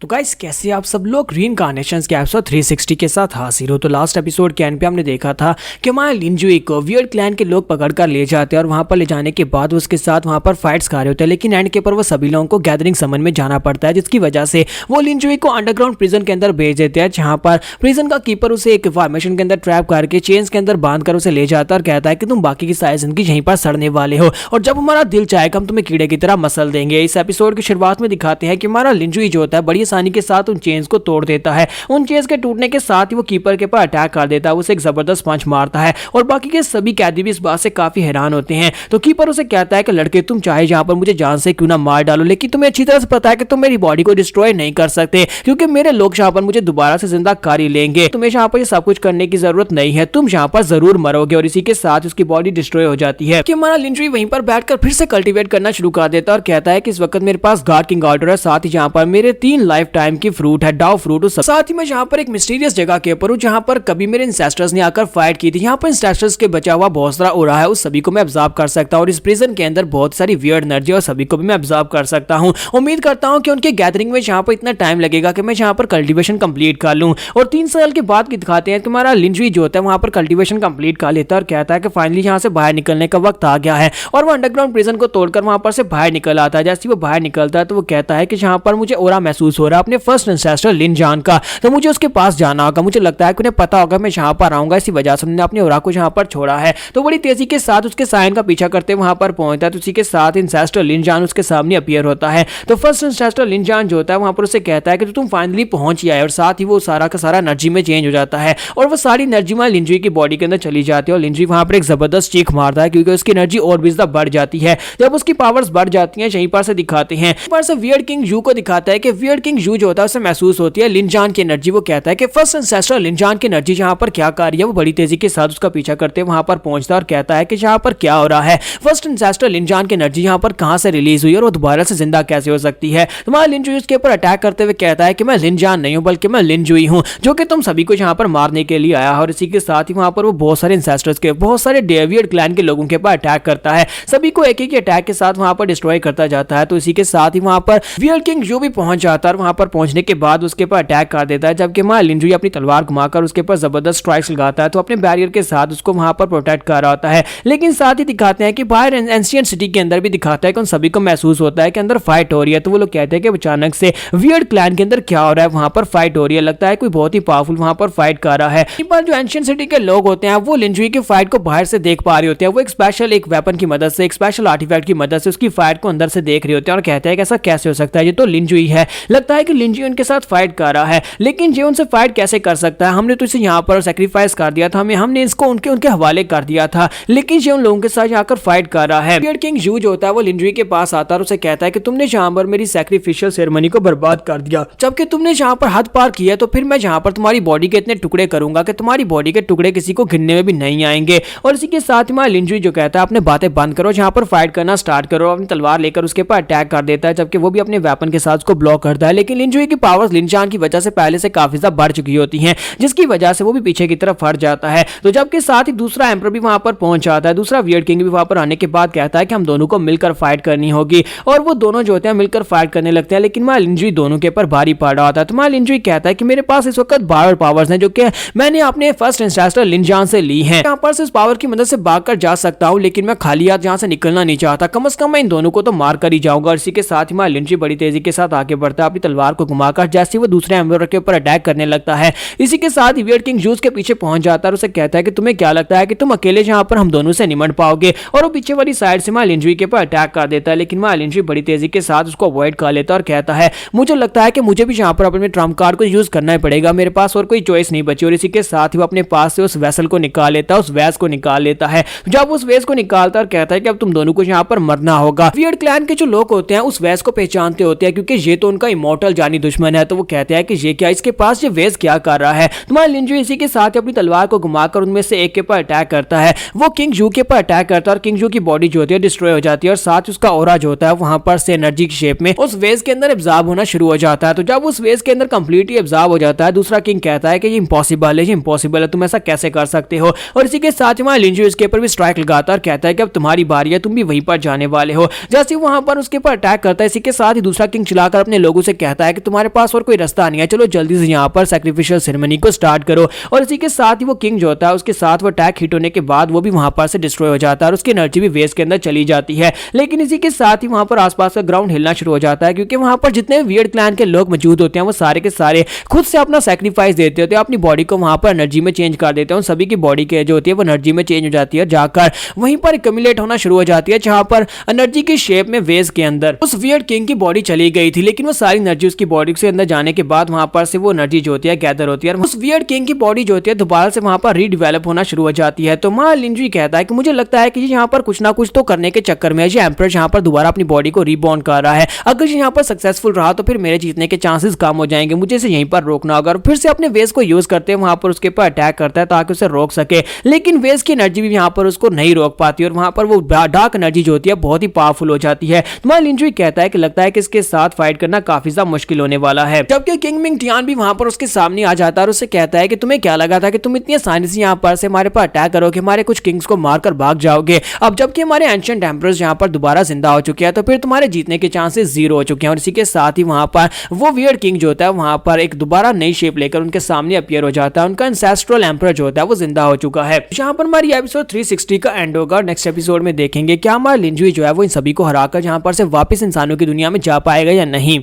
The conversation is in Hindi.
तो गाइस कैसे आप सब लोग रीइंकार्नेशंस के एपिसोड 360 के साथ हाजिर हो। तो लास्ट एपिसोड के एंड पे हमने देखा था कि हमारे लिंजुई को वियर्ड क्लैन के लोग पकड़ कर ले जाते हैं और वहां पर ले जाने के बाद उसके साथ वहां पर फाइट्स कर रहे होते हैं, लेकिन एंड के पर वो सभी लोगों को गैदरिंग समन में जाना पड़ता है, जिसकी वजह से वो लिंजुई को अंडरग्राउंड प्रिजन के अंदर भेज देते हैं, जहां पर प्रिजन का कीपर उसे एक फॉर्मेशन के अंदर ट्रैप करके चेन्स के अंदर बांध कर उसे ले जाता है और कहता है कि तुम बाकी की सारी जिंदगी यहीं पर सड़ने वाले हो और जब हमारा दिल चाहेगा हम तुम्हें कीड़े की तरह मसल देंगे। इस एपिसोड की शुरुआत में दिखाते हैं कि हमारा लिंजुई जो होता है बड़ी आसानी के साथ उन चेन्स को तोड़ देता है। उन चेन्स के टूटने के साथ ही वो कीपर के ऊपर अटैक कर देता है, उसे एक जबरदस्त पंच मारता है और बाकी के सभी कैदी भी इस बात से काफी हैरान होते हैं। तो कीपर उसे कहता है कि लड़के तुम चाहे जहां पर मुझे जान से क्यों ना मार डालो, लेकिन तुम्हें अच्छी तरह से पता है कि तुम मेरी बॉडी को डिस्ट्रॉय नहीं कर सकते क्योंकि मेरे लोग यहाँ पर मुझे दोबारा से जिंदा कर ही लेंगे। तुम्हें यहाँ पर ये सब कुछ करने की जरूरत नहीं है, तुम यहाँ पर जरूर मरोगे। और इसी के साथ उसकी बॉडी डिस्ट्रॉय हो जाती है कि हमारा लिंजुई वहीं पर बैठकर फिर से कल्टीवेट करना शुरू कर देता है और कहता है कि इस वक्त मेरे पास गार्ड किंग ऑर्डर है, साथ ही जहाँ पर मेरे 3 लाइफ टाइम की फ्रूट है, डाउ फ्रूट। साथ ही मैं यहाँ पर एक मिस्टीरियस जगह के ऊपर हूँ जहाँ पर कभी मेरे इंसेस्टर्स ने आकर फाइट की थी। यहाँ पर इंसेस्टर्स के बचा हुआ बहुत सारा हो रहा है, उस सभी को मैं ऑब्जर्व कर सकता हूँ और इस प्रिजन के अंदर बहुत सारी वियर्ड एनर्जी और सभी को भी मैं ऑब्जर्व कर सकता हूँ। उम्मीद करता हूँ कि उनके गैदरिंग में यहाँ पर इतना टाइम लगेगा कि मैं यहाँ पर कल्टीवेशन कंप्लीट कर लूँ। और 3 साल के बाद दिखाते हैं कि हमारा लिंजुई जो होता है वहाँ पर कल्टीवेशन कंप्लीट कर लेता है और कहता है कि फाइनली यहाँ से बाहर निकलने का वक्त आ गया है और वो अंडरग्राउंड प्रिजन को तोड़कर वहाँ पर से बाहर निकल आता है। जैसे वो बाहर निकलता है तो वो कहता है कि यहाँ पर मुझे ओरा महसूस हो रहा है अपने फर्स्ट इंसेस्टर लिनजान का, तो मुझे उसके पास जाना होगा। मुझे लगता है कि उन्हें पता होगा मैं यहाँ पर आऊंगा, इसी वजह से उन्होंने अपने ओरा को यहाँ पर छोड़ा है। तो बड़ी तेजी के साथ उसके साइन का पीछा करते वहां पर पहुंचता है, तो उसी के साथ इंसेस्टर लिनजान उसके सामने अपीयर होता है। तो फर्स्ट इंसेस्टर लिनजान जो होता है वहां पर उसे कहता है कि तुम फाइनली पहुंच ही आए और साथ ही वो सारा का सारा एनर्जी में चेंज हो जाता है और वो सारी एनर्जी में लिंजुई की बॉडी के अंदर चली जाती है और लिंजुई वहां पर एक जबरदस्त चीख मारता है क्योंकि उसकी एनर्जी और भी ज्यादा बढ़ जाती है। जब उसकी पावर्स बढ़ जाती हैं यहीं पर से दिखाते हैं पर से वियर्ड किंग यू को दिखाता है कि वियर्ड किंग यू जो होता है उसे महसूस होती है लिनजान की एनर्जी। वो कहता है कि फर्स्ट इंसेस्टर लिनजान की एनर्जी जहां पर क्या कर रही है, वो बड़ी तेजी के साथ उसका पीछा करते वहां पर पहुंचता है और कहता है कि जहां पर क्या हो रहा है, फर्स्ट इंसेस्टर लिनजान की एनर्जी यहां पर कहां से रिलीज हुई और वो दोबारा से जिंदा कैसे हो सकती है। तुम्हारा लिंजुई उसके ऊपर अटैक करते हुए कहता है कि मैं लिनजान नहीं हूं बल्कि मैं लिंजुई हूं जो कि तुम सभी को यहां पर मारने के लिए आया है। और इसी के साथ ही वहां पर वो बहुत सारे इंसेस्टर्स के बहुत सारे डेवियर्ड क्लैन के लोगों के ऊपर अटैक करता है, सभी को एक एक अटैक के साथ वहां पर डिस्ट्रॉय करता जाता है। तो इसी के साथ ही वहां पर वियर्ड किंग जो भी पहुंच जाता है और वहां पर पहुंचने के बाद उसके ऊपर अटैक कर देता है, जबकि हमारा लिंजुई अपनी तलवार घुमाकर उसके ऊपर जबरदस्त स्ट्राइक्स लगाता है तो अपने बैरियर के साथ उसको वहां पर प्रोटेक्ट कर रहा होता है। लेकिन साथ ही दिखाते हैं कि बाहर एंशिएंट सिटी के अंदर भी दिखाता है कि उन सभी को महसूस होता है कि अंदर फाइट हो रही है। तो वो लोग कहते हैं कि अचानक से वियर्ड क्लैन के अंदर क्या हो रहा है, वहां पर फाइट हो रही है, लगता है कोई बहुत ही पावरफुल वहां पर फाइट कर रहा है। पर जो एंशिएंट सिटी के लोग होते हैं वो लिंजुई की फाइट को बाहर से देख पा रहे होते हैं, वो एक स्पेशल एक वेपन की मदद से एक स्पेशल आर्टिफैक्ट की मदद से उसकी फाइट को अंदर से देख रहे होते हैं और कहते हैं कि ऐसा कैसे हो सकता है, ये तो लिंजुई है, लगता है कि लिंजुई उनके साथ फाइट कर रहा है, लेकिन ये उनसे फाइट कैसे कर सकता है, हमने तो इसे यहाँ पर सैक्रिफाइस कर दिया था, हमने इसको उनके हवाले कर दिया था, लेकिन ये उन लोगों के साथ जाकर फाइट कर रहा है। वियर्ड किंग यू जो होता है वो लिंजुई के पास आता है और उसे कहता है कि तुमने यहाँ पर मेरी सैक्रिफिशियल सेरेमनी को बर्बाद कर दिया, जबकि तुमने यहाँ पर हद पार किया, तो फिर मैं यहाँ पर तुम्हारी बॉडी के इतने टुकड़े करूंगा कि तुम्हारी बॉडी के टुकड़े किसी को गिनने में भी नहीं आएंगे। और इसी के साथ ही हमारा लिंजुई जो कहता है अपने बातें बंद करो, यहाँ पर फाइट करना स्टार्ट करो, अपनी तलवार लेकर उसके ऊपर अटैक कर देता है, जबकि वो भी अपने वेपन के साथ उसको ब्लॉक करता है। लेकिन लिंजुई की पावर्स लिनजान की वजह से पहले से काफी ज्यादा बढ़ चुकी होती हैं, जिसकी वजह से वो भी पीछे की तरफ हट जाता है। तो जबकि साथ ही दूसरा एम्पर भी वहां पर पहुंच जाता है, दूसरा वियर्ड किंग भी वहां पर आने के बाद कहता है कि हम दोनों को मिलकर फाइट करनी होगी और वो दोनों जो होते हैं मिलकर फाइट करने लगते हैं। लेकिन हमारा लिंजुई दोनों के ऊपर भारी पड़ रहा होता है। तो हमारा लिंजुई कहता है कि मेरे पास इस वक्त 12 पावर्स हैं जो कि मैंने अपने फर्स्ट इंसेस्टर लिनजान से ली हैं, यहाँ पर से इस पावर की मदद से भागकर जा सकता हूँ, लेकिन मैं खाली हाथ यहाँ से निकलना नहीं चाहता, कम से कम मैं इन दोनों को तो मार कर ही जाऊंगा। और इसी के साथ ही हमारा लिंजुई बड़ी तेजी के साथ आगे बढ़ता है अपनी तलवार को घुमाकर, जैसे वो दूसरे एम्पर के ऊपर अटैक करने लगता है। इसी के साथ ही वियर्ड किंग जूस के पीछे पहुंच जाता है और उसे कहता है कि तुम्हें क्या लगता है कि तुम अकेले यहाँ पर हम दोनों से निमट पाओगे, और वो पीछे वाली साइड से हमारा लिंजुई के ऊपर अटैक कर देता है। लेकिन हमारा लिंजुई बड़ी तेजी के साथ उसको अवॉइड कर लेता है और कहता है मुझे लगता है कि मुझे भी यहाँ पर अपने ट्रम्प कार्ड को यूज करना ही पड़ेगा, मेरे पास और कोई चॉइस नहीं बची। और इसी के साथ ही वो अपने पास से उस वेसल को निकाल लेता है, उस वैस को निकाल लेता है। जब उस वेस को निकालता है और कहता है कि अब तुम दोनों को यहाँ पर मरना होगा। वियर्ड क्लैन के जो लोग होते हैं उस वेस को पहचानते होते हैं क्योंकि ये तो उनका इमॉर्टल जानी दुश्मन है। तो वो कहते हैं कि ये क्या, इसके पास ये वेस क्या कर रहा है। तुम्हारा लिंजुई इसी के साथ अपनी तलवार को घुमाकर उनमें से एक के ऊपर अटैक करता है, वो किंग जू के ऊपर अटैक करता है और किंग जू की बॉडी जो होती है डिस्ट्रॉय हो जाती है और साथ उसका ऑरा जो होता है वहां पर से एनर्जी की शेप में उस वेस के अंदर एब्जॉर्ब होना शुरू हो जाता है। तो जब उस वेस के अंदर कंप्लीटली एब्जॉर्ब हो जाता है, दूसरा किंग कहता है कि ये इम्पॉसिबल है, ये इम्पॉसिबल है, तुम ऐसा कैसे कर सकते हो। और इसी के साथ हमारा लिंजुई इसके ऊपर भी स्ट्राइक लगाता है और कहता है कि अब तुम्हारी बारी है, तुम भी वहीं पर जाने वाले हो। जैसे वहां पर उसके ऊपर अटैक करता है, इसी के साथ ही दूसरा किंग चिल्लाकर अपने लोगों से कहता है कि तुम्हारे पास और कोई रास्ता नहीं है, चलो जल्दी से यहाँ पर सैक्रिफिशियल सेरेमनी को स्टार्ट करो। और इसी के साथ ही वो किंग जो होता है उसके साथ वो अटैक हिट होने के बाद वो भी वहां पर से डिस्ट्रॉय हो जाता है और उसकी एनर्जी भी वेस्ट के अंदर चली जाती है। लेकिन इसी के साथ ही वहां पर आसपास का ग्राउंड हिलना शुरू हो जाता है, क्योंकि वहां पर जितने वियर्ड क्लैन के लोग मौजूद होते हैं वो सारे के सारे खुद से अपना सैक्रिफाइस देते होते हैं, अपनी बॉडी को वहां पर एनर्जी में चेंज कर देते हैं। सभी की बॉडी के जो होती है वो एनर्जी में चेंज हो जाती है, जाकर वहीं पर एक्यूमुलेट होना शुरू हो जाती है, जहां पर एनर्जी की शेप में वेज के अंदर उस वियर्ड किंग की बॉडी चली गई थी। लेकिन वो सारी एनर्जी उसकी बॉडी से अंदर जाने के बाद वहां पर से वो एनर्जी जो होती है गैदर होती है और उस वियर्ड किंग की बॉडी जो होती है दोबारा से वहां पर रीडेवलप होना शुरू हो जाती है। तो मा लिंजुई कहता है कि मुझे लगता है कि यहाँ पर कुछ ना कुछ तो करने के चक्कर में ये एम्परर यहाँ पर दोबारा अपनी बॉडी को रीबॉर्न कर रहा है। अगर ये यहाँ पर सक्सेसफुल रहा तो फिर मेरे जीतने के चांसेस कम हो जाएंगे, मुझे इसे यहीं पर रोकना होगा। और फिर से अपने वेज को यूज करते हैं वहां पर उसके ऊपर अटैक करता है ताकि उसे रोक सके। लेकिन वेज की एनर्जी भी यहाँ पर उसको नहीं रोक पाती और वहां पर वो डार्क एनर्जी जो होती है बहुत ही पावरफुल हो जाती है। तो लिंजुई कहता है कि लगता है कि इसके साथ फाइट करना काफी ज्यादा मुश्किल होने वाला है। जबकि किंग मिंग टियान भी वहां पर उसके सामने आ जाता है और उससे कहता है कि तुम्हें क्या लगा था कि तुम इतनी आसानी से यहाँ पर से हमारे पर अटैक करोगे, हमारे कुछ किंग्स को मारकर भाग जाओगे। अब जबकि हमारे एंशिएंट एम्परर्स यहाँ पर दोबारा जिंदा हो चुके हैं तो फिर तुम्हारे जीतने के चांसेस जीरो हो चुके हैं। और इसी के साथ ही वहां पर वो वियर्ड किंग जो होता है वहां पर एक दोबारा नई शेप लेकर उनके सामने अपीयर हो जाता है। उनका एंसेस्ट्रल एम्परर जो होता है वो जिंदा हो चुका है। यहाँ पर हमारी एपिसोड 360 का एंड होगा। नेक्स्ट एपिसोड में देखेंगे क्या हमारा लिंजुई जो है वो इन सभी को हराकर यहाँ पर से वापस इंसानों की दुनिया में जा पाएगा या नहीं।